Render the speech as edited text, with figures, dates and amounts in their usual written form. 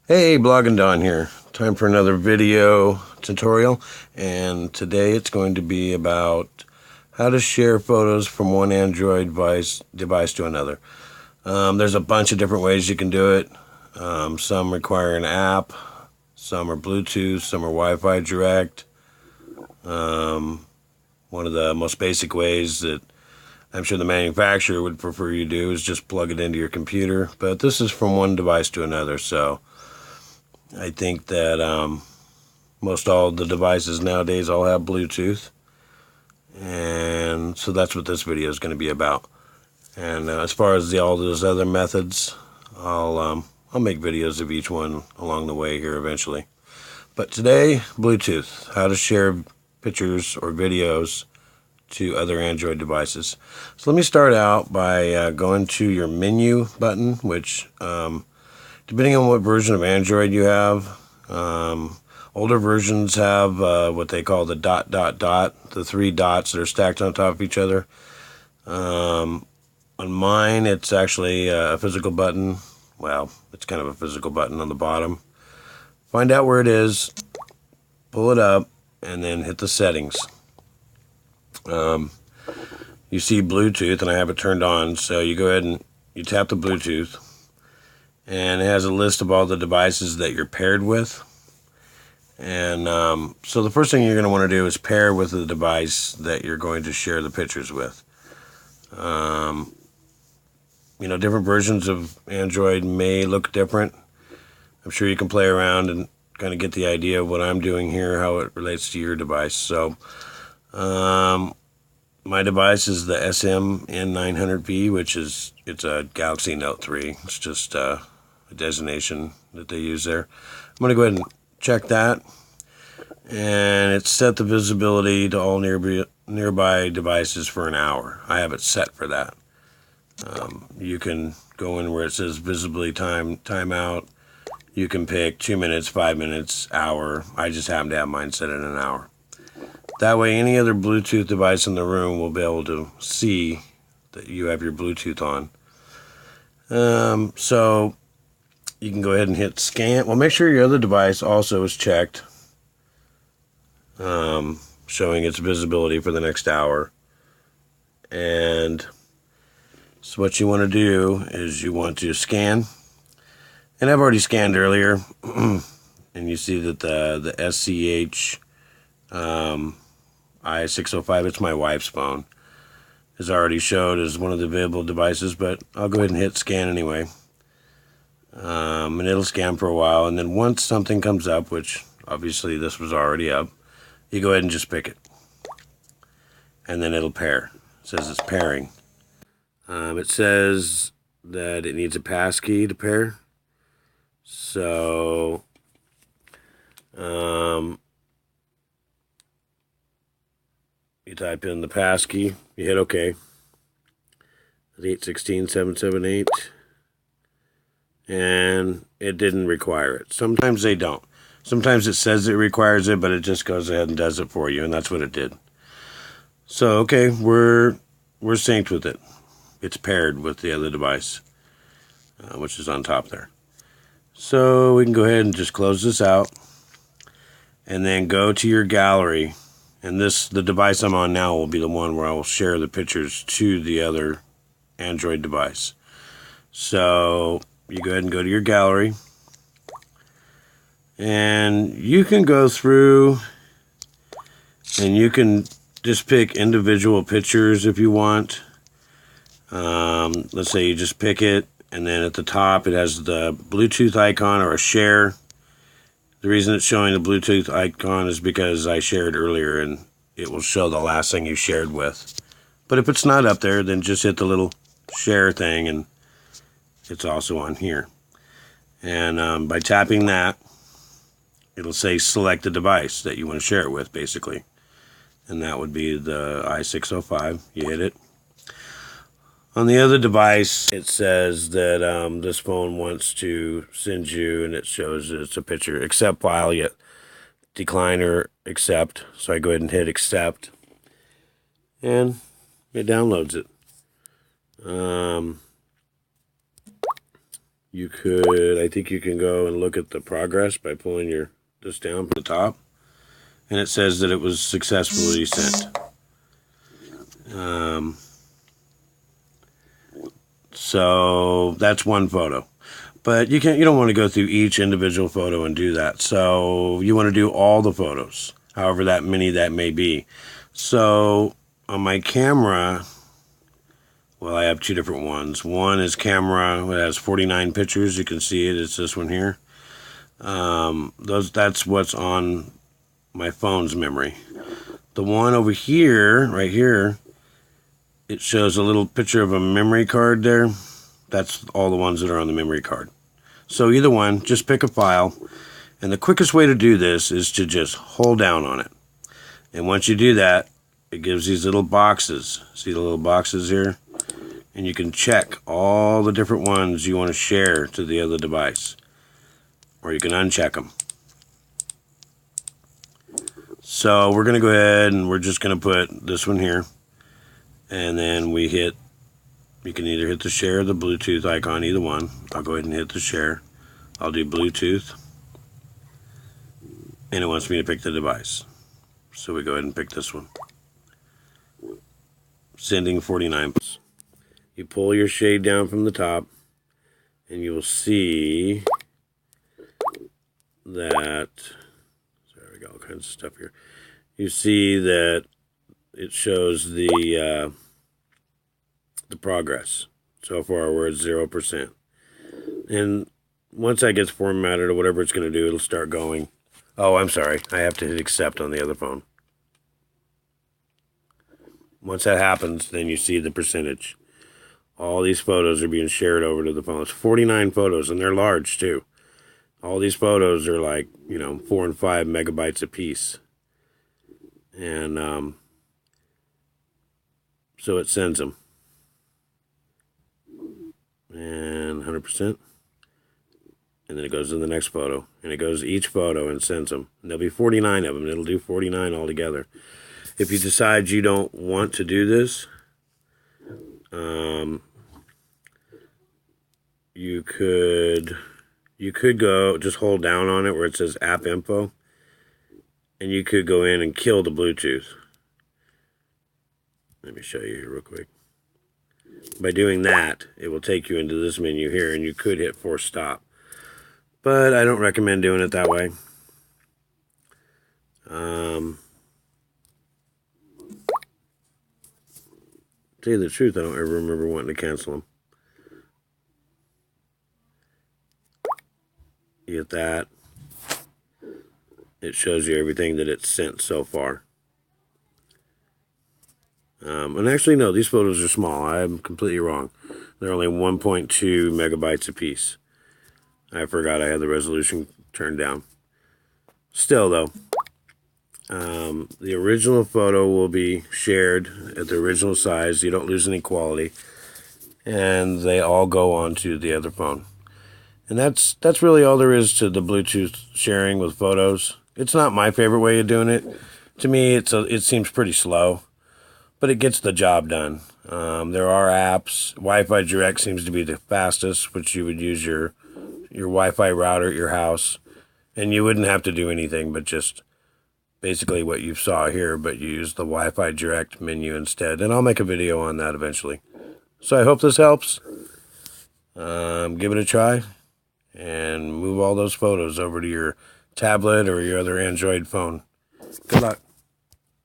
Hey, Blogging Don here. Time for another video tutorial, and today it's going to be about how to share photos from one Android device to another. There's a bunch of different ways you can do it. Some require an app, some are Bluetooth, some are Wi-Fi direct. One of the most basic ways that I'm sure the manufacturer would prefer you do is just plug it into your computer, but this is from one device to another, so I think that most all the devices nowadays all have Bluetooth, and so that's what this video is going to be about. And as far as all those other methods, I'll make videos of each one along the way here eventually. But today, Bluetooth, how to share pictures or videos to other Android devices. So let me start out by going to your menu button, which depending on what version of Android you have, older versions have what they call the ... the three dots that are stacked on top of each other. On mine, it's actually a physical button. Well, it's kind of a physical button on the bottom. Find out where it is, pull it up, and then hit the settings. You see Bluetooth, and I have it turned on, so you go ahead and you tap the Bluetooth, and it has a list of all the devices that you're paired with. And so the first thing you're going to want to do is pair with the device that you're going to share the pictures with. Different versions of Android may look different. I'm sure you can play around and kind of get the idea of what I'm doing here, how it relates to your device. So my device is the SM-N900V, which it's a Galaxy Note 3. It's just a designation that they use there. I'm going to go ahead and check that, and it's set the visibility to all nearby devices for an hour. I have it set for that. You can go in where it says visibly timeout. You can pick 2 minutes, 5 minutes, hour. I just happen to have mine set at an hour. That way any other Bluetooth device in the room will be able to see that you have your Bluetooth on. So you can go ahead and hit scan. Well, make sure your other device also is checked, showing its visibility for the next hour. And so what you want to do is you want to scan. And I've already scanned earlier, and you see that the SCH I605, it's my wife's phone, is already showed as one of the available devices, but I'll go ahead and hit scan anyway. And it'll scan for a while, and then once something comes up, which obviously this was already up, you go ahead and just pick it. And then it'll pair. It says it's pairing. It says that it needs a passkey to pair. So you type in the passkey, you hit OK. 816778, and it didn't require it. Sometimes they don't. Sometimes it says it requires it, but it just goes ahead and does it for you, and that's what it did. So okay, we're synced with it. It's paired with the other device, which is on top there. So we can go ahead and just close this out, and then go to your gallery. And the device I'm on now will be the one where I will share the pictures to the other Android device. So you go ahead and go to your gallery, and you can go through and you can just pick individual pictures if you want. Let's say you just pick it, and then at the top it has the Bluetooth icon or a share. The reason it's showing the Bluetooth icon is because I shared earlier, and it will show the last thing you shared with. But if it's not up there, then just hit the little share thing, and it's also on here. And by tapping that, it'll say select the device that you want to share it with, basically. And that would be the I605. You hit it. On the other device, it says that this phone wants to send you, and it shows it's a picture, accept file, yet decline or accept. So I go ahead and hit accept, and it downloads it. I think you can go and look at the progress by pulling this down from the top. And it says that it was successfully sent. So that's one photo. But you don't want to go through each individual photo and do that. So you want to do all the photos, however that many that may be. So on my camera, well, I have two different ones. One is camera, it has 49 pictures. You can see it. It's this one here. That's what's on my phone's memory. The one over here, right here, it shows a little picture of a memory card there. That's all the ones that are on the memory card. So either one, just pick a file. And the quickest way to do this is to just hold down on it. And once you do that, it gives these little boxes. See the little boxes here? And you can check all the different ones you want to share to the other device. Or you can uncheck them. So we're going to go ahead and we're just going to put this one here. And then you can either hit the share or the Bluetooth icon, either one. I'll go ahead and hit the share. I'll do Bluetooth. And it wants me to pick the device. So we go ahead and pick this one. Sending 49. You pull your shade down from the top, and you will see that, sorry, we got all kinds of stuff here. You see that it shows the progress. So far we're at 0%. And once that gets formatted or whatever it's going to do, it'll start going. Oh, I'm sorry. I have to hit accept on the other phone. Once that happens, then you see the percentage. All these photos are being shared over to the phone. It's 49 photos, and they're large too. All these photos are like, 4 and 5 megabytes a piece. And so it sends them. And 100%. And then it goes to the next photo. And it goes to each photo and sends them. And there'll be 49 of them. And it'll do 49 altogether. If you decide you don't want to do this, you could go, just hold down on it where it says app info. And you could go in and kill the Bluetooth. Let me show you here real quick. By doing that, it will take you into this menu here, and you could hit force stop. But I don't recommend doing it that way. Tell you the truth, I don't ever remember wanting to cancel them. You hit that. It shows you everything that it's sent so far. And actually, no, these photos are small. I'm completely wrong. They're only 1.2 megabytes apiece. I forgot I had the resolution turned down. Still, though, the original photo will be shared at the original size. You don't lose any quality. And they all go onto the other phone. And that's really all there is to the Bluetooth sharing with photos. It's not my favorite way of doing it. To me, it seems pretty slow. But it gets the job done. There are apps. Wi-Fi Direct seems to be the fastest, which you would use your Wi-Fi router at your house. And you wouldn't have to do anything but just basically what you saw here, but you use the Wi-Fi Direct menu instead. And I'll make a video on that eventually. So I hope this helps. Give it a try. And move all those photos over to your tablet or your other Android phone. Good luck.